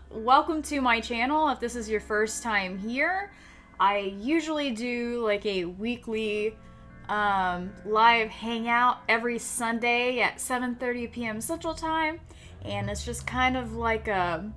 welcome to my channel. If this is your first time here, I usually do like a weekly live hangout every Sunday at 7:30 p.m. Central Time, and it's just kind of like a,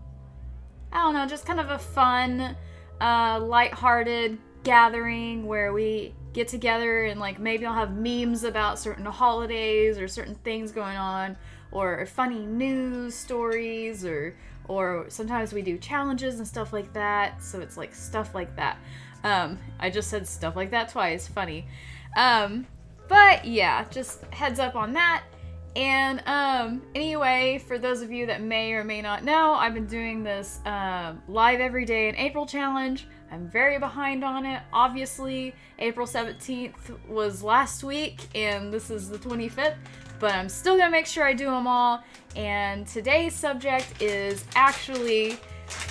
I don't know, just kind of a fun, lighthearted gathering where we get together and like maybe I'll have memes about certain holidays or certain things going on, or funny news stories, or sometimes we do challenges and stuff like that. So it's like stuff like that. I just said stuff like that twice. Funny. But yeah, just heads up on that. And anyway, for those of you that may or may not know, I've been doing this live every day in April challenge. I'm very behind on it. Obviously, April 17th was last week, and this is the 25th. But I'm still gonna make sure I do them all. And today's subject is actually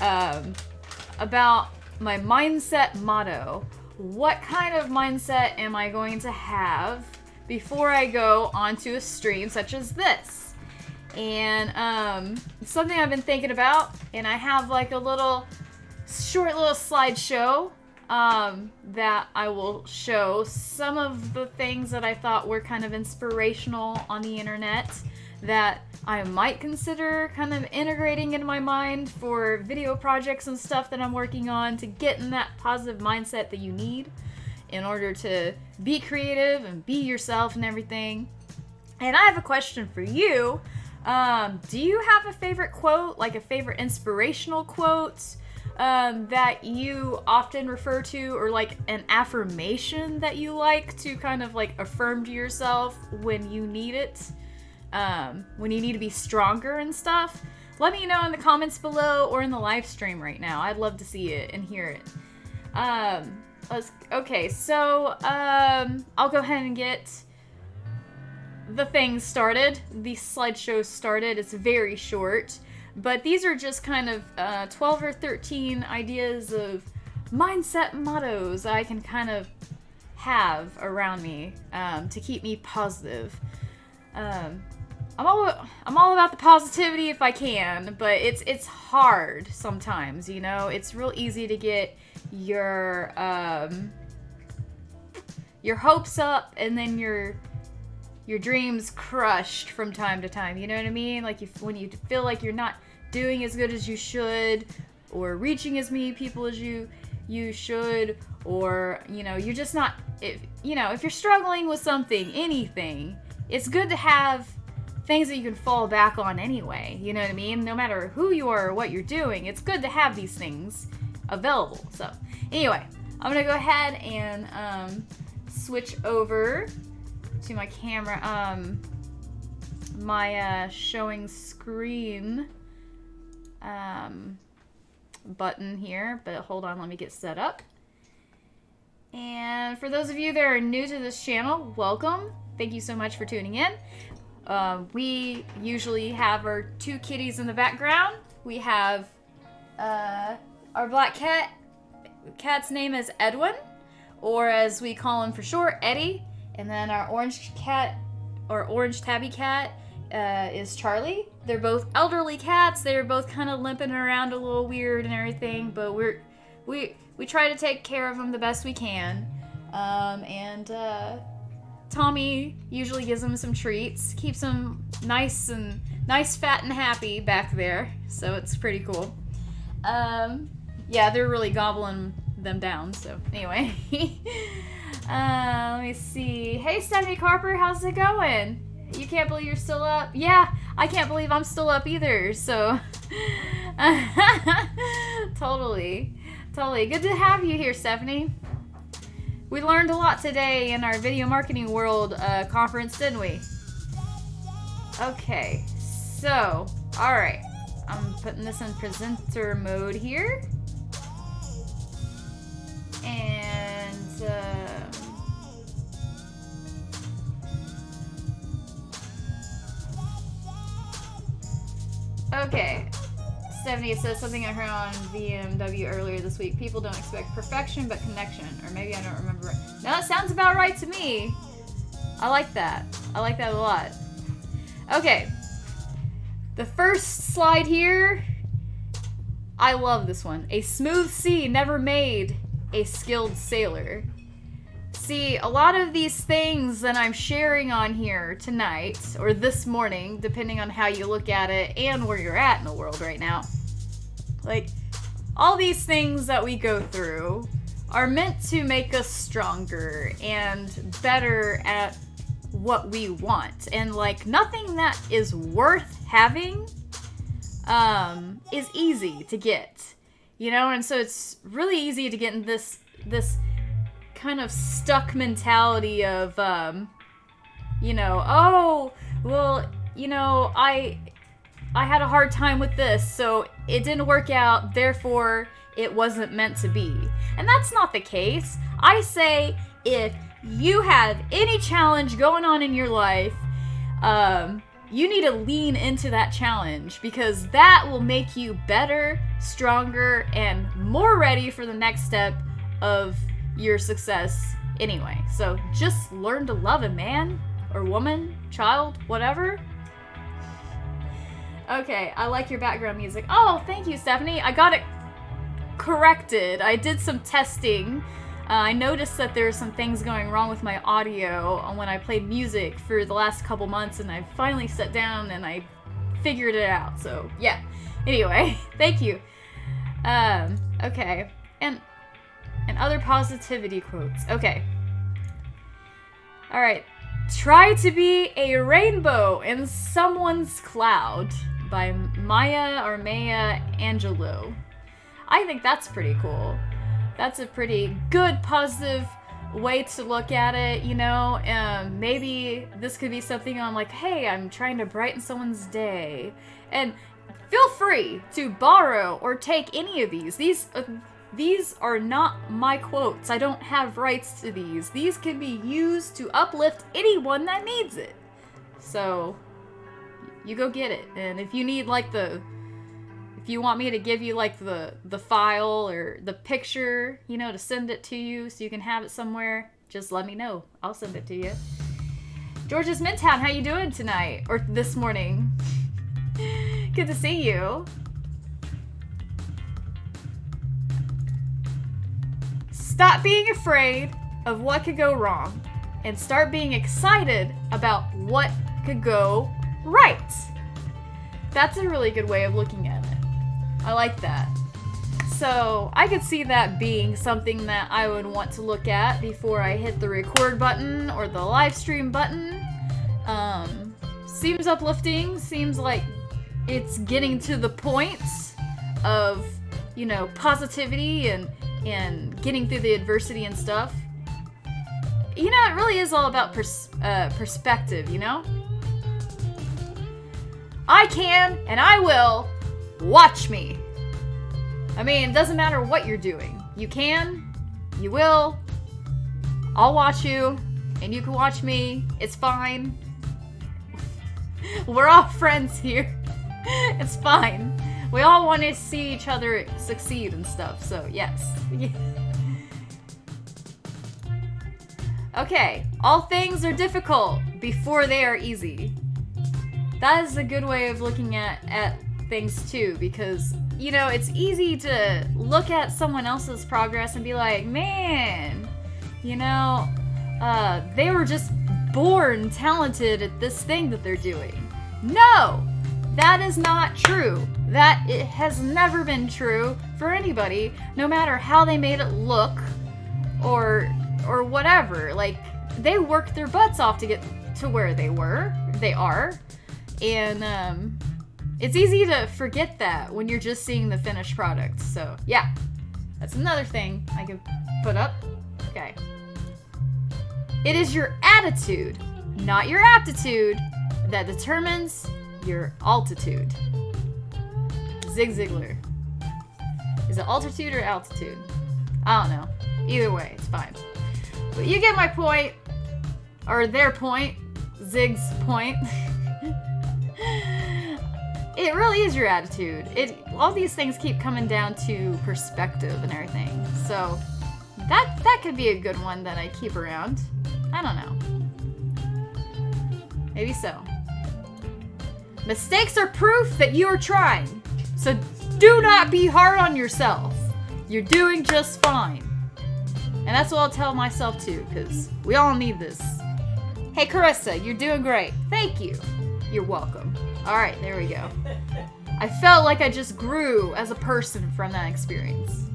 about my mindset motto. What kind of mindset am I going to have before I go onto a stream such as this? And it's something I've been thinking about, and I have like a short little slideshow that I will show some of the things that I thought were kind of inspirational on the internet that I might consider kind of integrating in my mind for video projects and stuff that I'm working on to get in that positive mindset that you need in order to be creative and be yourself and everything. And I have a question for you. Do you have a favorite quote, like a favorite inspirational quote that you often refer to, or like an affirmation that you like to kind of like affirm to yourself when you need it, when you need to be stronger and stuff? Let me know in the comments below or in the live stream right now. I'd love to see it and hear it. Okay, so I'll go ahead and get the thing started. The slideshow started. It's very short. But these are just kind of 12 or 13 ideas of mindset mottos I can kind of have around me to keep me positive. I'm all about the positivity if I can, but it's hard sometimes, you know? It's real easy to get your hopes up and then your dreams crushed from time to time, you know what I mean? Like when you feel like you're not doing as good as you should, or reaching as many people as you should, or you know, you're just not, if you're struggling with something, anything, it's good to have things that you can fall back on anyway, you know what I mean? No matter who you are or what you're doing, it's good to have these things available. So anyway, I'm gonna go ahead and switch over to my camera, my showing screen button here, but hold on, let me get set up. And for those of you that are new to this channel, welcome. Thank you so much for tuning in. We usually have our two kitties in the background. We have our black cat. Cat's name is Edwin, or as we call him for short, Eddie. And then our orange cat, or orange tabby cat, is Charlie. They're both elderly cats. They're both kind of limping around a little weird and everything, but we try to take care of them the best we can. And Tommy usually gives them some treats, keeps them nice, fat, and happy back there. So it's pretty cool. Yeah, they're really gobbling them down. So anyway, let me see. Hey, Stephanie Carper, how's it going? You can't believe you're still up? Yeah, I can't believe I'm still up either. So totally good to have you here, Stephanie. We learned a lot today in our Video Marketing World conference, didn't we? Okay, so, alright. I'm putting this in presenter mode here. And, okay. Stephanie, it says something I heard on VMW earlier this week. People don't expect perfection, but connection. Or maybe I don't remember. No, that sounds about right to me. I like that. I like that a lot. Okay. The first slide here I love this one. A smooth sea never made a skilled sailor. See, a lot of these things that I'm sharing on here tonight, or this morning, depending on how you look at it and where you're at in the world right now, like, all these things that we go through are meant to make us stronger and better at what we want. And, like, nothing that is worth having is easy to get, you know? And so it's really easy to get in this kind of stuck mentality of, you know, oh, well, you know, I had a hard time with this, so it didn't work out, therefore it wasn't meant to be. And that's not the case. I say if you have any challenge going on in your life, you need to lean into that challenge, because that will make you better, stronger, and more ready for the next step of your success anyway. So just learn to love a man or woman, child, whatever. Okay, I like your background music. Oh, thank you, Stephanie. I got it corrected. I did some testing. I noticed that there's some things going wrong with my audio when I played music for the last couple months, and I finally sat down and I figured it out. So, yeah. Anyway, thank you. Okay. And other positivity quotes. Okay. Alright. Try to be a rainbow in someone's cloud by Maya Angelou. I think that's pretty cool. That's a pretty good, positive way to look at it, you know? Maybe this could be something on like, hey, I'm trying to brighten someone's day. And feel free to borrow or take any of these. These are not my quotes. I don't have rights to these. These can be used to uplift anyone that needs it. So, you go get it. And if you need like if you want me to give you like the file or the picture, you know, to send it to you so you can have it somewhere, just let me know. I'll send it to you. George's Midtown, how you doing tonight? Or this morning? Good to see you. Stop being afraid of what could go wrong and start being excited about what could go right. That's a really good way of looking at it. I like that. So I could see that being something that I would want to look at before I hit the record button or the live stream button. Seems uplifting. Seems like it's getting to the point of, you know, positivity and getting through the adversity and stuff. You know, it really is all about perspective, you know? I can, and I will. Watch me. I mean, it doesn't matter what you're doing. You can, you will. I'll watch you, and you can watch me. It's fine. We're all friends here. It's fine. We all want to see each other succeed and stuff, so yes. Okay, all things are difficult before they are easy. That is a good way of looking at things too, because, you know, it's easy to look at someone else's progress and be like, man, you know, they were just born talented at this thing that they're doing. No! That is not true. That it has never been true for anybody, no matter how they made it look or whatever. Like, they worked their butts off to get to where they are. And it's easy to forget that when you're just seeing the finished product. So, yeah. That's another thing I can put up. Okay. It is your attitude, not your aptitude, that determines your altitude. Zig Ziglar. Is it altitude or altitude? I don't know. Either way, it's fine. But you get my point. Or their point. Zig's point. It really is your attitude. All these things keep coming down to perspective and everything. So that could be a good one that I keep around. I don't know. Maybe so. Mistakes are proof that you are trying. So do not be hard on yourself. You're doing just fine. And that's what I'll tell myself too, because we all need this. Hey, Carissa, you're doing great. Thank you. You're welcome. All right, there we go. I felt like I just grew as a person from that experience.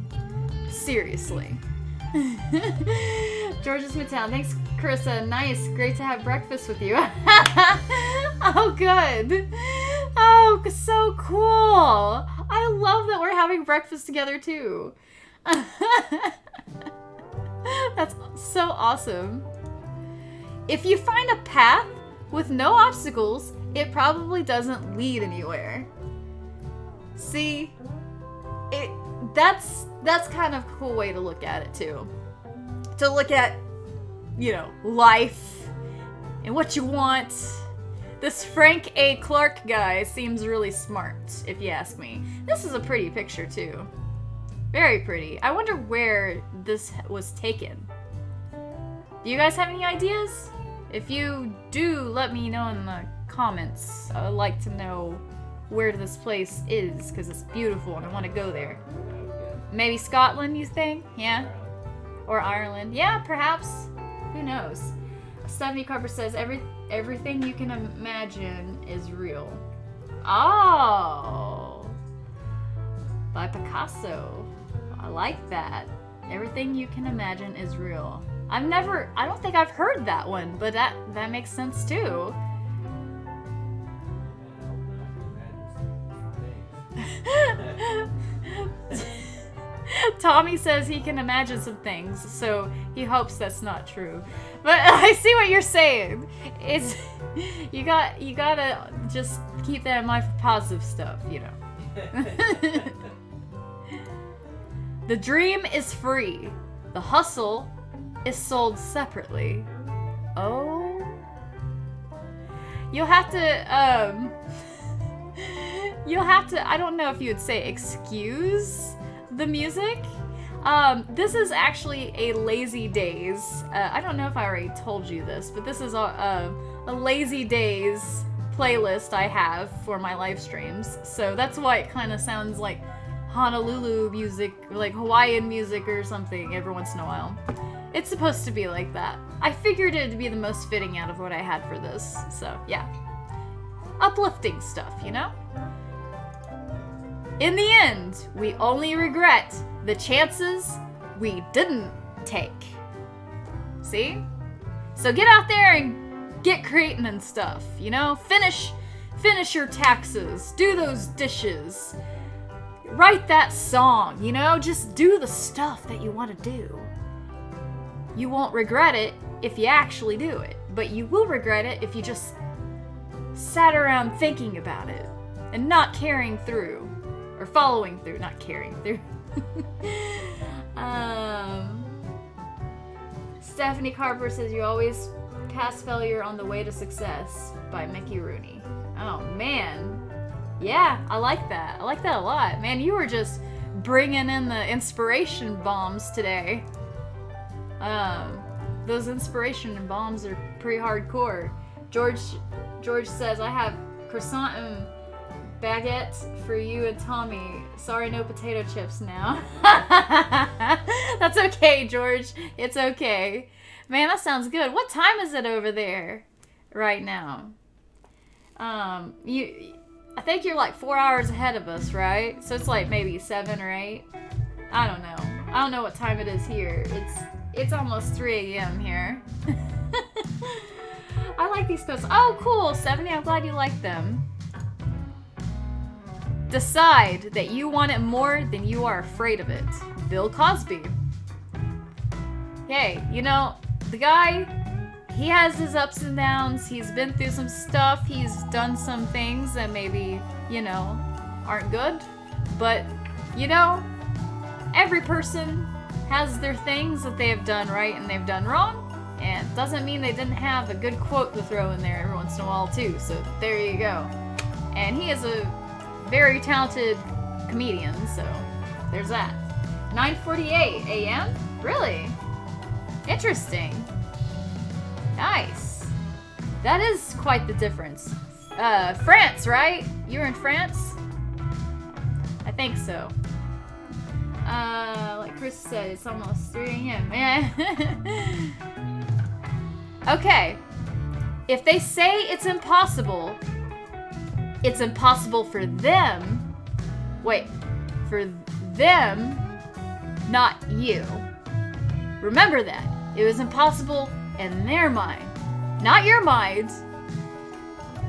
Seriously. Georgia Smithtown, thanks, Krista. Nice, great to have breakfast with you. Oh, good. Oh, so cool. I love that we're having breakfast together too. That's so awesome. If you find a path with no obstacles, it probably doesn't lead anywhere. See, that's kind of a cool way to look at it too. To look at, you know, life and what you want. This Frank A. Clark guy seems really smart, if you ask me. This is a pretty picture too. Very pretty. I wonder where this was taken. Do you guys have any ideas? If you do, let me know in the comments. I would like to know where this place is, because it's beautiful and I want to go there. Maybe Scotland, you think? Yeah? Or Ireland? Yeah, perhaps. Who knows? Stephanie Carper says, everything you can imagine is real. Oh! By Picasso. I like that. Everything you can imagine is real. I don't think I've heard that one, but that makes sense too. Tommy says he can imagine some things, so he hopes that's not true. But I see what you're saying. It's you gotta just keep that in mind for positive stuff, you know. The dream is free. The hustle is sold separately. Oh. You'll have to, I don't know if you would say excuse the music. This is actually a Lazy Days. I don't know if I already told you this, but this is a Lazy Days playlist I have for my live streams. So that's why it kind of sounds like Honolulu music, like Hawaiian music or something every once in a while. It's supposed to be like that. I figured it'd be the most fitting out of what I had for this. So, yeah. Uplifting stuff, you know? In the end, we only regret the chances we didn't take. See? So get out there and get creating and stuff, you know? Finish your taxes. Do those dishes. Write that song, you know? Just do the stuff that you want to do. You won't regret it if you actually do it, but you will regret it if you just sat around thinking about it and not carrying through, or following through, not carrying through. Stephanie Carper says, you always pass failure on the way to success, by Mickey Rooney. Oh man. Yeah, I like that. I like that a lot. Man, you were just bringing in the inspiration bombs today. Those inspiration bombs are pretty hardcore. George says, I have croissant and baguette for you and Tommy. Sorry, no potato chips now. That's okay, George. It's okay. Man, that sounds good. What time is it over there right now? I think you're like 4 hours ahead of us, right? So it's like maybe 7 or 8. I don't know. I don't know what time it is here. It's almost 3 a.m. here. I like these posts. Oh, cool, 70. I'm glad you like them. Decide that you want it more than you are afraid of it. Bill Cosby. Hey, you know, the guy, he has his ups and downs. He's been through some stuff. He's done some things that maybe, you know, aren't good. But, you know, every person has their things that they have done right and they've done wrong. And it doesn't mean they didn't have a good quote to throw in there every once in a while, too. So there you go. And he is a very talented comedian, so there's that. 9:48 a.m.? Really? Interesting. Nice. That is quite the difference. France, right? You're in France? I think so. Like Chris said, it's almost 3 a.m. Okay. If they say it's impossible for them. Wait, for them, not you. Remember that. It was impossible in their mind, not your mind.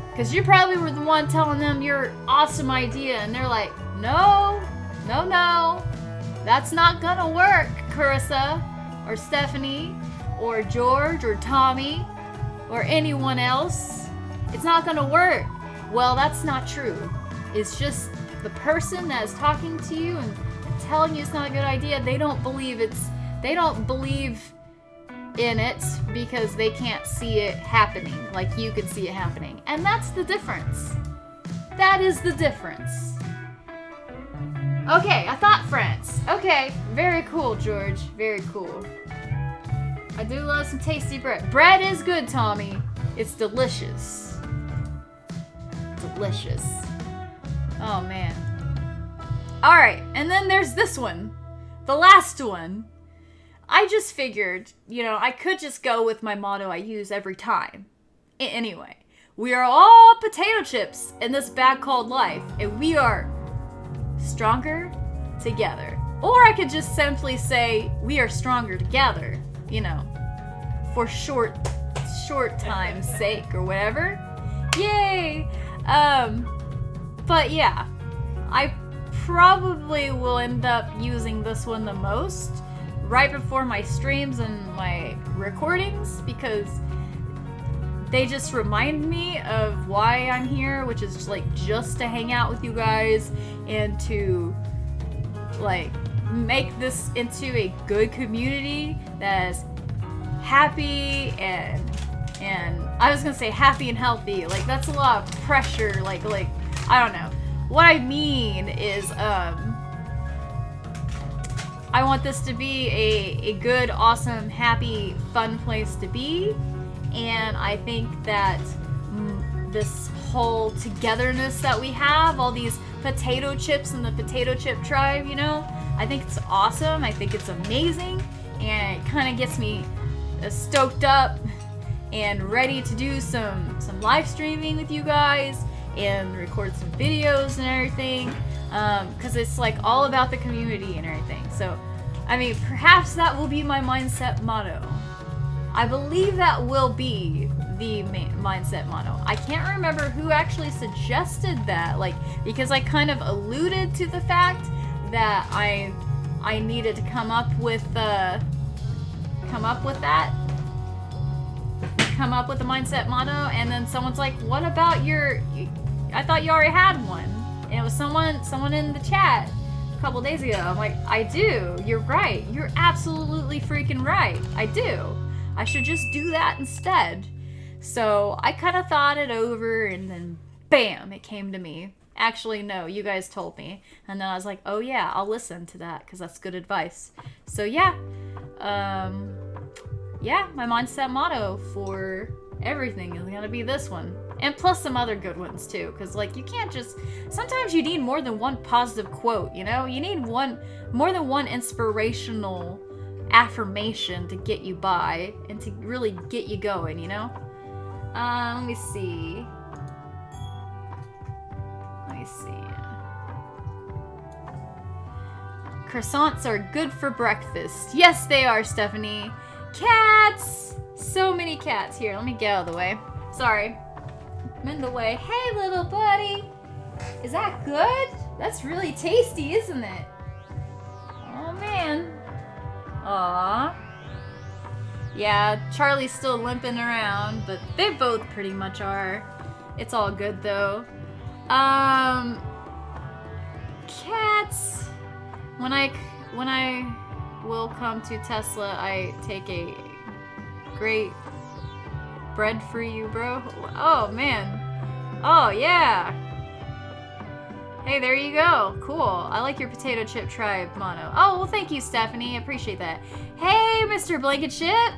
Because you probably were the one telling them your awesome idea, and they're like, no, that's not gonna work, Carissa, or Stephanie, or George, or Tommy, or anyone else. It's not gonna work. Well, that's not true. It's just the person that is talking to you and telling you it's not a good idea, they don't believe in it because they can't see it happening like you can see it happening. And that's the difference. That is the difference. Okay, I thought friends. Okay, very cool, George. Very cool. I do love some tasty bread. Bread is good, Tommy. It's delicious. Delicious. Oh, man. Alright, and then there's this one. The last one. I just figured, I could just go with my motto I use every time. Anyway, we are all potato chips in this bag called life, and we are stronger together. Or I could just simply say, we are stronger together, for short time's sake or whatever. Yay! But yeah, I probably will end up using this one the most right before my streams and my recordings, because they just remind me of why I'm here, which is just to hang out with you guys and to make this into a good community that is happy and I was gonna say happy and healthy. That's a lot of pressure. I don't know. What I mean is, I want this to be a good, awesome, happy, fun place to be. And I think that this whole togetherness that we have, all these potato chips in the potato chip tribe, I think it's awesome. I think it's amazing. And it kind of gets me stoked up and ready to do some live streaming with you guys and record some videos and everything. Because it's all about the community and everything. So, perhaps that will be my mindset motto. I believe that will be the mindset motto. I can't remember who actually suggested that, because I kind of alluded to the fact that I needed to come up with the mindset motto, and then someone's like, what about I thought you already had one. And it was someone in the chat a couple days ago. I'm like, I do. You're right. You're absolutely freaking right. I do. I should just do that instead. So I kind of thought it over, and then bam, it came to me. Actually, no, you guys told me. And then I was like, oh yeah, I'll listen to that because that's good advice. So yeah. My mindset motto for everything is gonna be this one. And plus some other good ones too, because you can't just, sometimes you need more than one positive quote, you need more than one inspirational affirmation to get you by and to really get you going, let me see. Croissants are good for breakfast. Yes, they are, Stephanie. Cats! So many cats. Here, let me get out of the way. Sorry. I'm in the way. Hey, little buddy. Is that good? That's really tasty, isn't it? Oh, man. Aww. Yeah, Charlie's still limping around, but they both pretty much are. It's all good, though. Cats. When I will come to Tesla, I take a great bread for you, bro. Oh, man. Oh, yeah. Hey, there you go. Cool. I like your potato chip tribe motto. Oh, well, thank you, Stephanie. I appreciate that. Hey, Mr. Blanket Chip.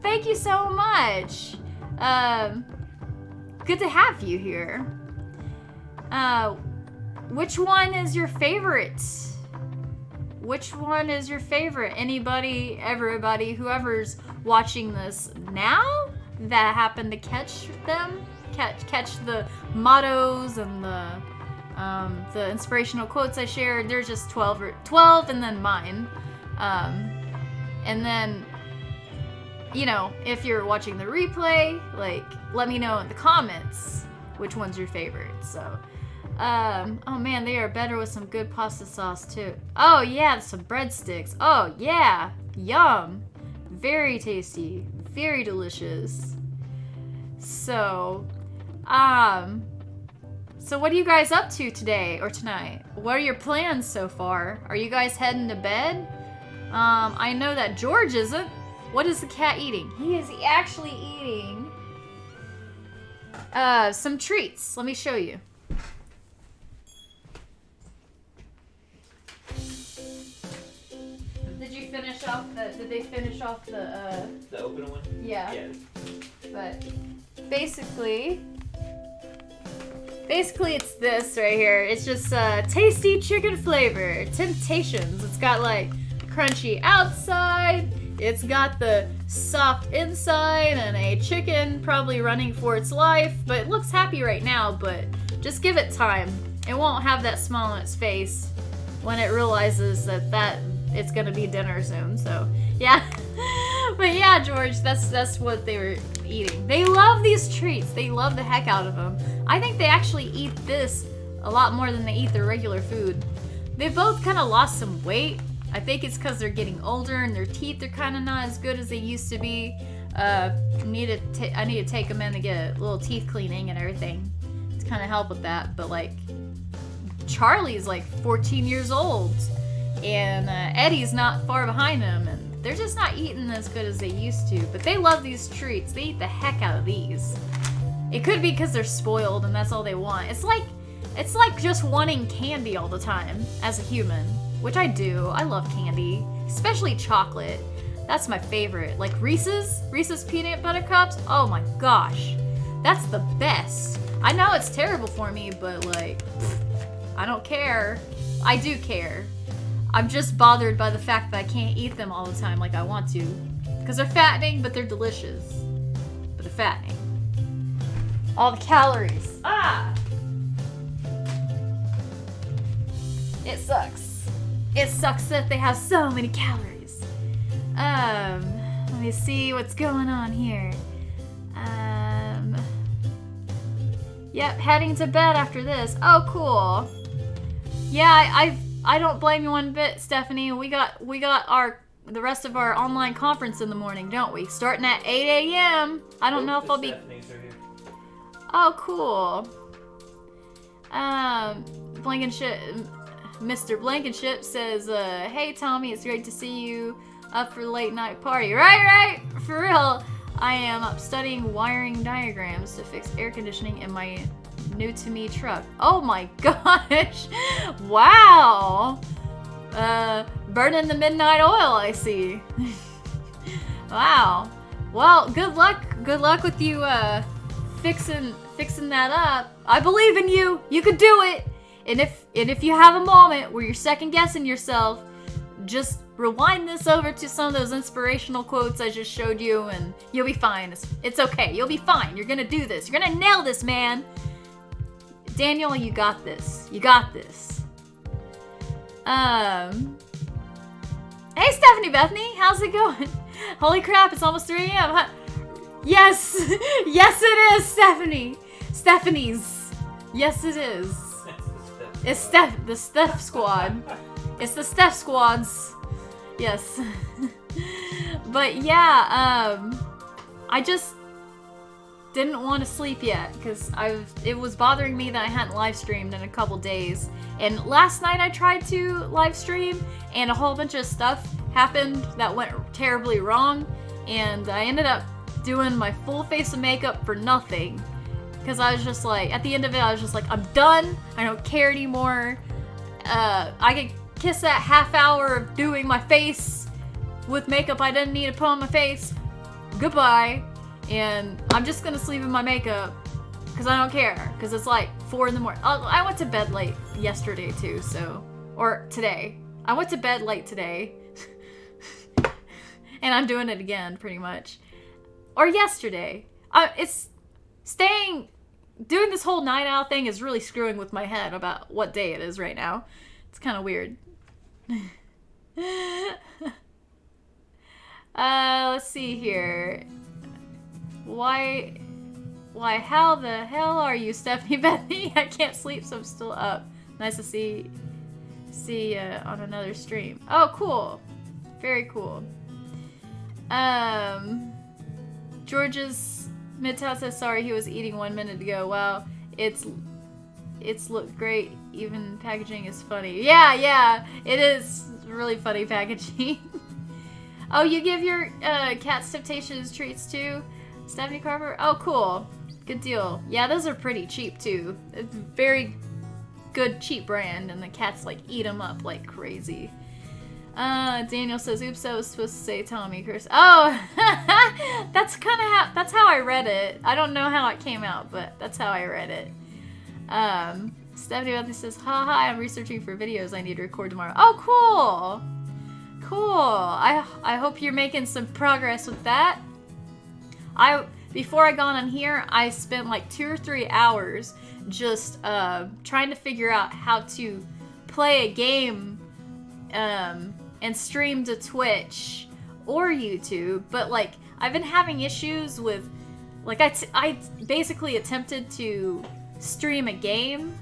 Thank you so much. Good to have you here. which one is your favorite? Which one is your favorite? Anybody, everybody, whoever's watching this now that happened to catch them, catch the mottos and the inspirational quotes I shared. There's just 12 and then mine. And then, you know, if you're watching the replay, like, let me know in the comments which one's your favorite. So, oh man, they are better with some good pasta sauce too. Oh yeah, some breadsticks. Oh yeah, yum. Very tasty, very delicious. So, so what are you guys up to today or tonight? What are your plans so far? Are you guys heading to bed? I know that George isn't. What is the cat eating? He is actually eating some treats. Let me show you. Did you finish off did they finish off the open one? Yeah. Yeah. But basically it's this right here. It's just tasty chicken flavor. Temptations. It's got like crunchy outside. It's got the soft inside and a chicken probably running for its life, but it looks happy right now, but just give it time. It won't have that smile on its face when it realizes that it's gonna be dinner soon. So yeah. But yeah, George, that's what they were eating. They love these treats. They love the heck out of them. I think they actually eat this a lot more than they eat their regular food. They both kind of lost some weight. I think it's because they're getting older and their teeth are kind of not as good as they used to be. I need to take them in to get a little teeth cleaning and everything to kind of help with that. But like, Charlie's like 14 years old, and Eddie's not far behind him, and they're just not eating as good as they used to. But they love these treats. They eat the heck out of these. It could be because they're spoiled and that's all they want. It's like just wanting candy all the time as a human. Which I do. I love candy, especially chocolate. That's my favorite. Like Reese's peanut butter cups. Oh my gosh, that's the best. I know it's terrible for me, but like, I don't care. I do care. I'm just bothered by the fact that I can't eat them all the time like I want to. Because they're fattening, but they're delicious. But they're fattening. All the calories. Ah! It sucks. It sucks that they have so many calories. Let me see what's going on here. Yep, heading to bed after this. Oh, cool. Yeah, I don't blame you one bit, Stephanie. We got the rest of our online conference in the morning, don't we? Starting at 8 a.m. I don't know if I'll be. Oh, cool. Blankenship. Mr. Blankenship says, hey Tommy, it's great to see you up for the late night party. Right, for real. I am up studying wiring diagrams to fix air conditioning in my new to me truck. Oh my gosh. Wow. Burning the midnight oil, I see. Wow. Well, good luck with you fixing that up. I believe in you. You could do it. And if you have a moment where you're second guessing yourself, just rewind this over to some of those inspirational quotes I just showed you, and you'll be fine. It's okay. You'll be fine. You're gonna do this. You're gonna nail this, man. Daniel, you got this. You got this. Hey, Stephanie Bethany, how's it going? Holy crap, it's almost 3 a.m. Yes, yes it is, Stephanie. Stephanie's. Yes, it is. It's the Steph squad. It's the Steph squads. Yes. But yeah, I just didn't want to sleep yet because it was bothering me that I hadn't live streamed in a couple days. And last night I tried to live stream and a whole bunch of stuff happened that went terribly wrong, and I ended up doing my full face of makeup for nothing. Because I was just like, at the end of it, I was just like, I'm done. I don't care anymore. I could kiss that half hour of doing my face with makeup I didn't need to put on my face. Goodbye. And I'm just gonna sleep in my makeup because I don't care. Because it's like 4 in the morning. I went to bed late yesterday too, so, or today. I went to bed late today. And I'm doing it again, pretty much. Or yesterday. Doing this whole night owl thing is really screwing with my head about what day it is right now. It's kind of weird. Let's see here. Why, how the hell are you, Stephanie Bethany? I can't sleep, so I'm still up. Nice to see on another stream. Oh, cool. Very cool. George's Midtown says sorry he was eating 1 minute ago. Wow, it's looked great. Even packaging is funny. Yeah, it is really funny packaging. Oh, you give your cats Temptations treats too, Stephanie Carver? Oh, cool. Good deal. Yeah, those are pretty cheap too. It's very good cheap brand, and the cats like eat them up like crazy. Daniel says, oops, I was supposed to say Tommy Chris. Oh, that's how I read it. I don't know how it came out, but that's how I read it. Stephanie Bethany says, haha, I'm researching for videos I need to record tomorrow. Oh, cool. I hope you're making some progress with that. Before I got on here, I spent like 2 or 3 hours just trying to figure out how to play a game and stream to Twitch or YouTube, but like I've been having issues with, like I basically attempted to stream a game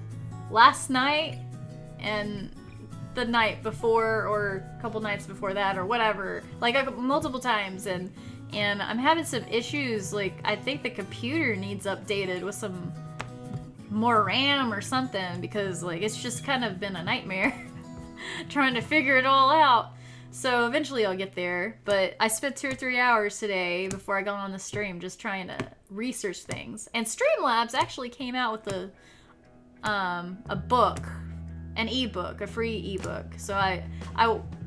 last night and the night before or a couple nights before that or whatever, like multiple times, and I'm having some issues. Like I think the computer needs updated with some more RAM or something, because like it's just kind of been a nightmare trying to figure it all out. So eventually I'll get there, but I spent 2 or 3 hours today before I got on the stream just trying to research things. And Streamlabs actually came out with a book, an ebook, a free ebook. So I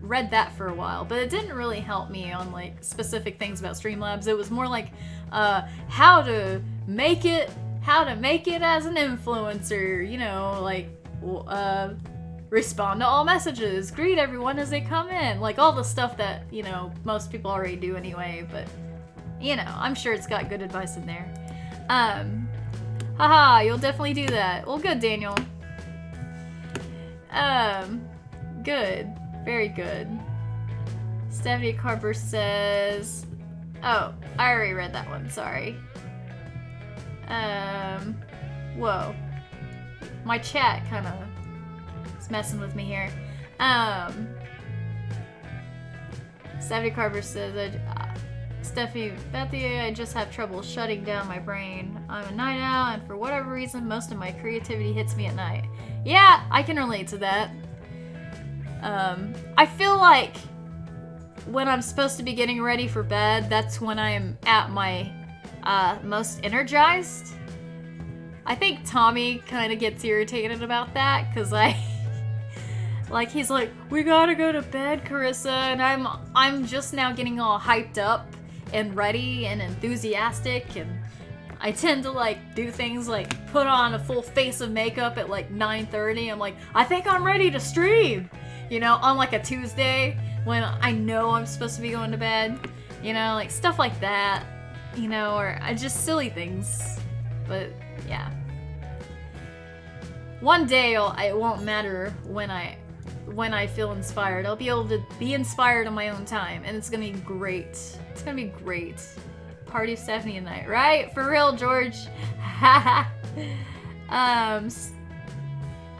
read that for a while, but it didn't really help me on like specific things about Streamlabs. It was more like how to make it as an influencer, you know, like respond to all messages, greet everyone as they come in, like all the stuff that, you know, most people already do anyway, but you know, I'm sure it's got good advice in there. Haha, you'll definitely do that. Well, good, Daniel. Good. Very good. Stephanie Carver says, oh, I already read that one, sorry. Whoa. My chat kind of is messing with me here. Stephanie Carver says, Stephanie Bethany, I just have trouble shutting down my brain. I'm a night owl, and for whatever reason, most of my creativity hits me at night. Yeah, I can relate to that. I feel like when I'm supposed to be getting ready for bed, that's when I am at my most energized. I think Tommy kind of gets irritated about that, because like he's like, we gotta go to bed, Carissa, and I'm just now getting all hyped up and ready and enthusiastic, and I tend to like do things like put on a full face of makeup at like 9:30. I'm like, I think I'm ready to stream, you know, on like a Tuesday when I know I'm supposed to be going to bed, you know, like stuff like that, you know, or just silly things. But yeah, one day it won't matter when I feel inspired. I'll be able to be inspired on my own time, and it's gonna be great. It's gonna be great. Party of Stephanie and I, right? For real, George.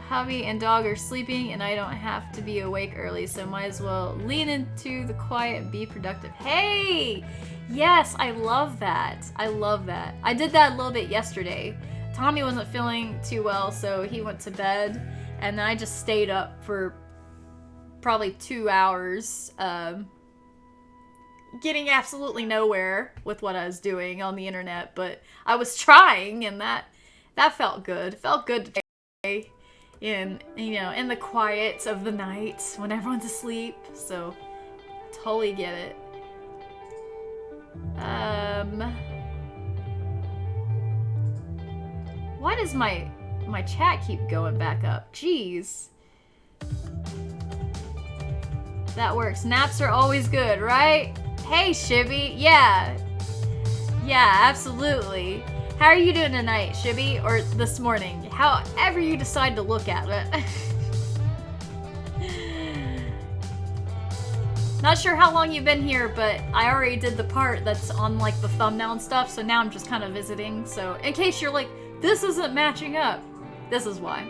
Hubby and dog are sleeping, and I don't have to be awake early, so might as well lean into the quiet and be productive. Hey! Yes, I love that. I love that. I did that a little bit yesterday. Tommy wasn't feeling too well, so he went to bed, and then I just stayed up for probably 2 hours, getting absolutely nowhere with what I was doing on the internet, but I was trying, and that felt good. It felt good today, in the quiet of the night when everyone's asleep. So totally get it. Why does my my chat keep going back up? Jeez. That works. Naps are always good, right? Hey, Shibby. Yeah. Yeah, absolutely. How are you doing tonight, Shibby? Or this morning? However you decide to look at it. Not sure how long you've been here, but I already did the part that's on like the thumbnail and stuff, so now I'm just kind of visiting. So in case you're like, this isn't matching up, this is why.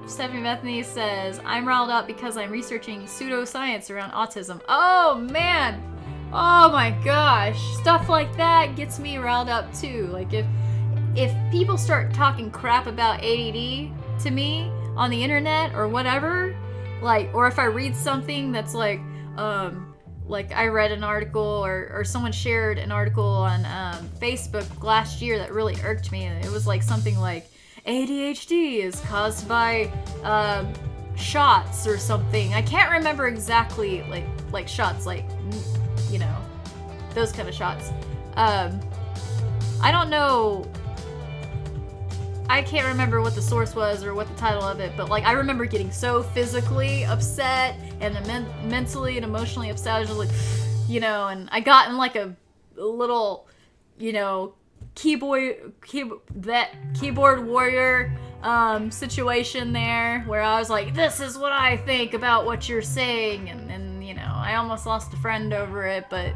Stephanie Bethany says, I'm riled up because I'm researching pseudoscience around autism. Oh man! Oh my gosh! Stuff like that gets me riled up too. Like if people start talking crap about ADD to me on the internet or whatever, like, or if I read something that's like I read an article or someone shared an article on Facebook last year that really irked me, and it was like something like ADHD is caused by shots or something. I can't remember exactly like shots, like, you know, those kind of shots. I don't know. I can't remember what the source was or what the title of it, but like I remember getting so physically upset and mentally and emotionally upset. I was just like, you know, and I got in like a little, you know, keyboard warrior situation there where I was like, this is what I think about what you're saying, and you know, I almost lost a friend over it, but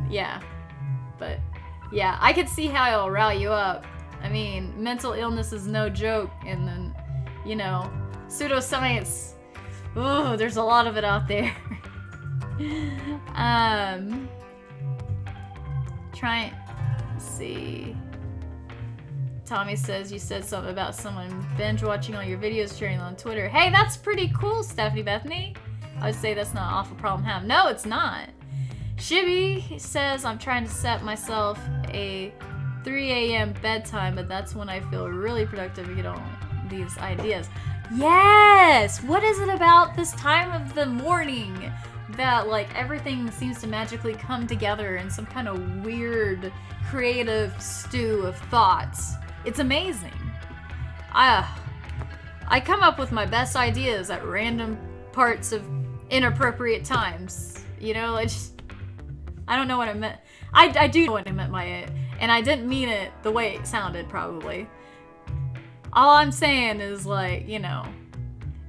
yeah, I could see how it'll rile you up. I mean, mental illness is no joke, and then, you know, pseudoscience, oh, there's a lot of it out there. Let's see. Tommy says you said something about someone binge watching all your videos, sharing them on Twitter. Hey, that's pretty cool, Stephanie Bethany. I would say that's not an awful problem to have. No, it's not. Shibby says I'm trying to set myself a 3 a.m. bedtime, but that's when I feel really productive to get on these ideas. Yes! What is it about this time of the morning that like everything seems to magically come together in some kind of weird creative stew of thoughts? It's amazing. I come up with my best ideas at random parts of inappropriate times. You know, I don't know what I meant. I do know what I meant by it, and I didn't mean it the way it sounded, probably. All I'm saying is, like, you know,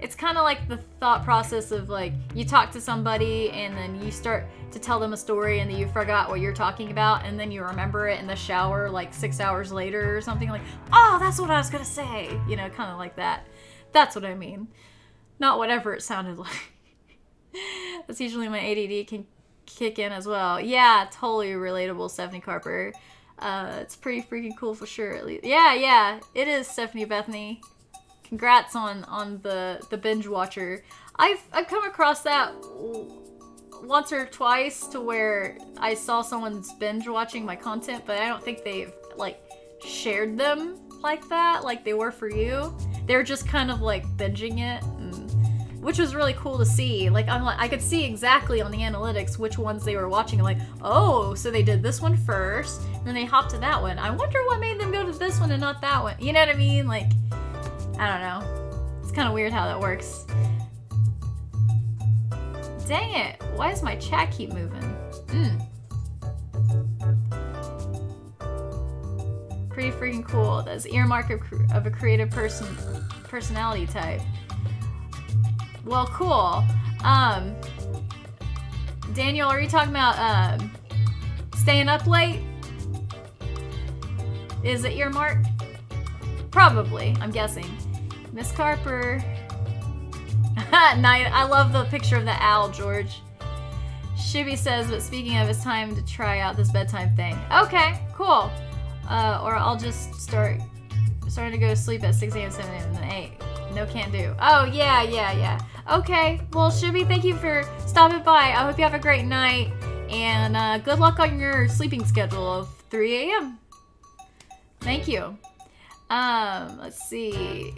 it's kind of like the thought process of, like, you talk to somebody, and then you start to tell them a story, and then you forgot what you're talking about, and then you remember it in the shower, like, 6 hours later or something, like, oh, that's what I was gonna say! You know, kind of like that. That's what I mean. Not whatever it sounded like. That's usually my ADD can kick in as well. Yeah, totally relatable, Stephanie Carper. It's pretty freaking cool for sure, at least. Yeah, it is, Stephanie Bethany. Congrats on the binge watcher. I've come across that once or twice to where I saw someone's binge watching my content, but I don't think they've like shared them like that, like they were for you. They're just kind of like binging it, which was really cool to see. Like I could see exactly on the analytics which ones they were watching. I'm like, oh, so they did this one first, and then they hopped to that one. I wonder what made them go to this one and not that one. You know what I mean? Like, I don't know. It's kind of weird how that works. Dang it! Why does my chat keep moving? Pretty freaking cool. That's earmark of a creative personality type. Well, cool. Daniel, are you talking about staying up late? Is it earmark? Probably, I'm guessing. Miss Carper. Night. I love the picture of the owl, George. Shibby says, but speaking of, it's time to try out this bedtime thing. Okay, cool. Or I'll just starting to go to sleep at 6 a.m., 7 a.m., and 8. No, can't do. Oh, yeah. Okay, well, Shibby, thank you for stopping by. I hope you have a great night, and good luck on your sleeping schedule of 3 a.m. Thank you. Let's see.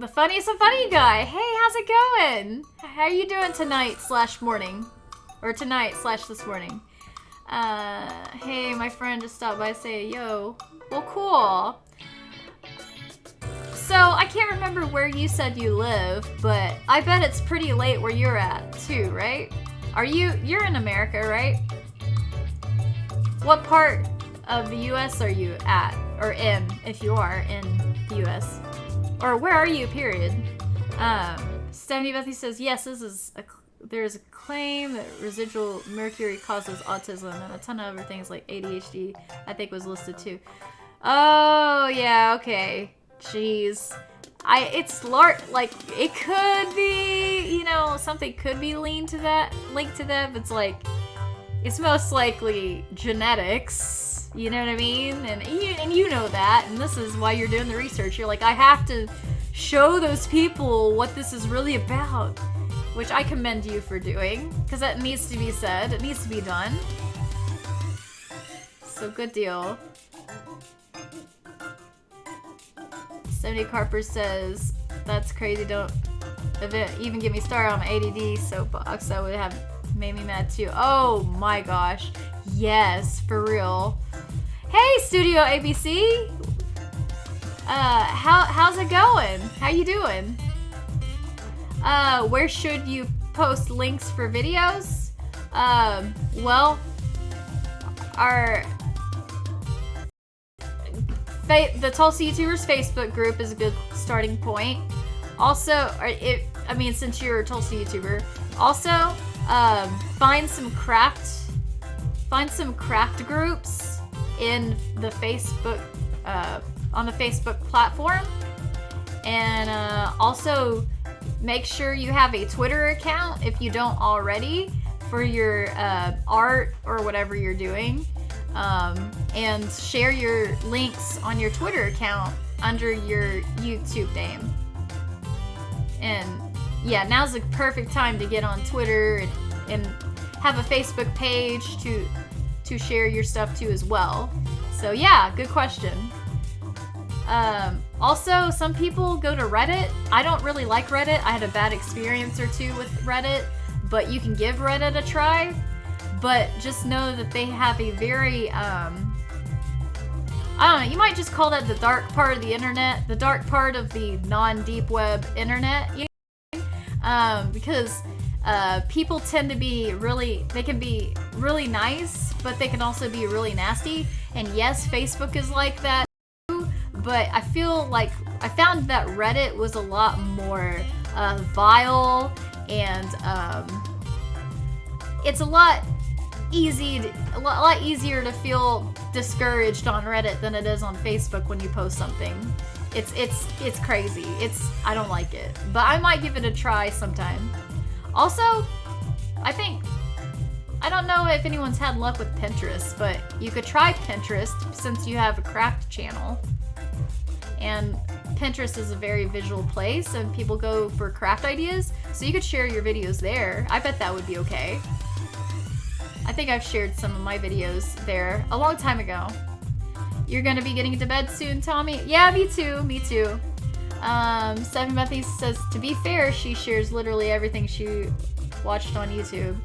The funniest of funny guy. Hey, how's it going? How are you doing tonight / morning? Or tonight / this morning? Hey, my friend just stopped by to say yo. Well, cool. So, I can't remember where you said you live, but I bet it's pretty late where you're at, too, right? You're in America, right? What part of the US are you at? Or in, if you are in the US? Or where are you, period? Stephanie Bethy says, yes, there's a claim that residual mercury causes autism, and a ton of other things like ADHD, I think, was listed too. Oh, yeah, okay. Jeez. Like, it could be, something could be linked to that, but it's like, it's most likely genetics, you know what I mean? And you know that, and this is why you're doing the research. You're like, I have to show those people what this is really about, which I commend you for doing, because that needs to be said, it needs to be done. So good deal. 70 Carper says, that's crazy, don't even get me started on my ADD soapbox, that would have made me mad too. Oh my gosh, yes, for real. Hey, Studio ABC! How's it going? How you doing? Where should you post links for videos? Well, the Tulsa YouTubers Facebook group is a good starting point. Also, since you're a Tulsa YouTuber, also find some craft groups in the Facebook on the Facebook platform, and also make sure you have a Twitter account if you don't already for your art or whatever you're doing. And share your links on your Twitter account under your YouTube name. And yeah, now's the perfect time to get on Twitter and have a Facebook page to share your stuff to as well. So yeah, good question. Also, some people go to Reddit. I don't really like Reddit. I had a bad experience or two with Reddit, but you can give Reddit a try. But just know that they have a very, I don't know, you might just call that the dark part of the internet, the dark part of the non-deep web internet, because people tend to be they can be really nice, but they can also be really nasty. And yes, Facebook is like that too, but I feel like I found that Reddit was a lot more vile, and it's a lot easier to feel discouraged on Reddit than it is on Facebook when you post something. It's crazy. I don't like it, but I might give it a try sometime. Also, I don't know if anyone's had luck with Pinterest, but you could try Pinterest since you have a craft channel. And Pinterest is a very visual place, and people go for craft ideas, so you could share your videos there. I bet that would be okay. I think I've shared some of my videos there a long time ago. You're gonna be getting to bed soon, Tommy? Yeah, me too. Stephanie Bethy says, to be fair, she shares literally everything she watched on YouTube.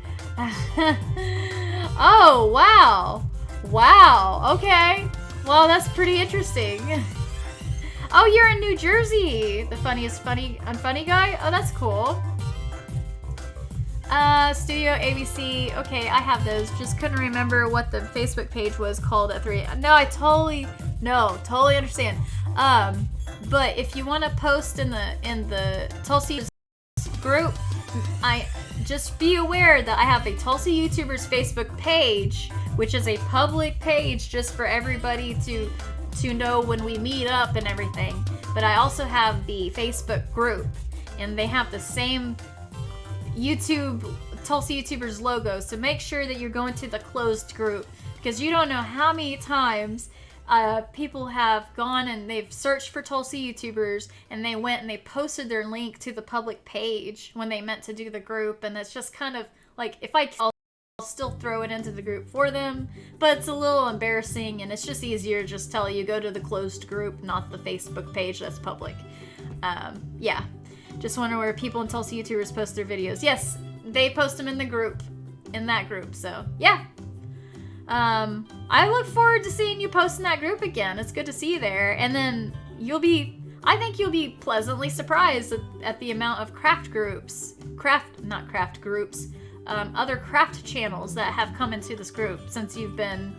Oh, wow. Wow, okay. Well, that's pretty interesting. Oh, you're in New Jersey. The funniest funny guy? Oh, that's cool. Studio ABC. Okay, I have those. Just couldn't remember what the Facebook page was called at 3. No, totally understand. But if you want to post in the Tulsa group, I just be aware that I have a Tulsa YouTubers Facebook page, which is a public page just for everybody to know when we meet up and everything. But I also have the Facebook group, and they have the same Tulsa YouTubers logo, so make sure that you're going to the closed group, because you don't know how many times people have gone and they've searched for Tulsa YouTubers and they went and they posted their link to the public page when they meant to do the group, and it's just kind of like, if I'll still throw it into the group for them, but it's a little embarrassing, and it's just easier to just tell you go to the closed group, not the Facebook page that's public. Yeah. Just wonder where people in Tulsa YouTubers post their videos. Yes, they post them in that group. So, yeah. I look forward to seeing you post in that group again. It's good to see you there. And then I think you'll be pleasantly surprised at the amount of other craft channels that have come into this group since you've been,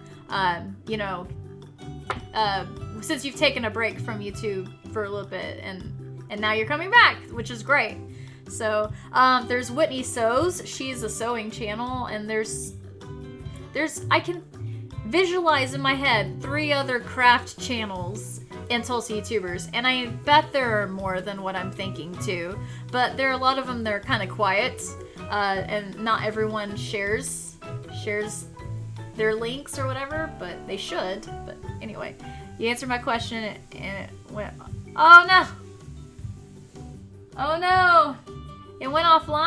since you've taken a break from YouTube for a little bit, and now you're coming back, which is great. So, there's Whitney Sews. She's a sewing channel, and I can visualize in my head 3 other craft channels and Tulsa YouTubers, and I bet there are more than what I'm thinking too, but there are a lot of them that are kind of quiet, and not everyone shares their links or whatever, but they should. But anyway, you answered my question, and it went, oh no, it went offline.